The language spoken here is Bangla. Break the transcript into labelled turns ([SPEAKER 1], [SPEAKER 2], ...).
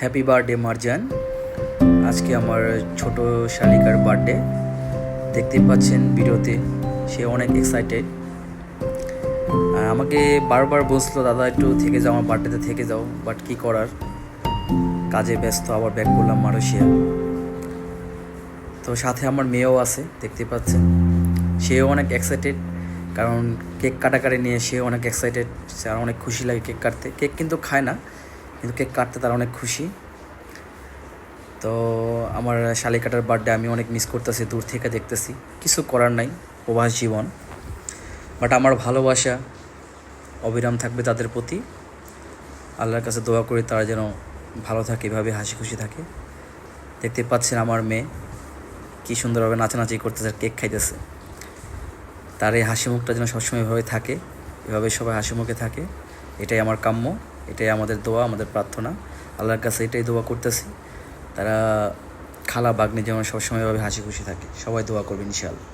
[SPEAKER 1] Happy birthday Marjan. আজকে আমার ছোট শালিকার বার্থডে। দেখতেই পাচ্ছেন ভিডিওতে, সে অনেক এক্সাইটেড। আমাকে বারবার বলছিল, দাদা একটু থেকে যাও, আমার বার্থডেতে থেকে যাও, বাট কী করার, কাজে ব্যস্ত। আবার ব্যাক করলাম মালয়েশিয়া। তো সাথে আমার মেয়েও আছে, দেখতে পাচ্ছেন, সেও অনেক এক্সাইটেড, কারণ কেক কাটাকাটি নিয়ে সে অনেক এক্সাইটেড। সে আর অনেক খুশি লাগে কেক কাটতে। কেক কিন্তু খায় না, কিন্তু কেক কাটতে তার অনেক খুশি। তো আমার শালিকাটার বার্থডে আমি অনেক মিস করতেছি, দূর থেকে দেখতেছি, কিছু করার নাই, প্রবাস জীবন। বাট আমার ভালোবাসা অবিরাম থাকবে তাদের প্রতি। আল্লাহর কাছে দোয়া করি তারা যেন ভালো থাকে, এভাবে হাসি খুশি থাকে। দেখতে পাচ্ছেন আমার মেয়ে কী সুন্দরভাবে নাচানাচি করতেছে, কেক খাইতেছে। তার এই হাসি মুখটা যেন সবসময় এভাবে থাকে, এভাবে সবাই হাসি মুখে থাকে, এটাই আমার কাম্য, এটাই আমাদের দোয়া, আমাদের প্রার্থনা। আল্লাহর কাছে এটাই দোয়া করতেছি, তারা খালা বাগনি যেমন সবসময় এভাবে হাসি খুশি থাকে। সবাই দোয়া করবেন ইনশাআল্লাহ।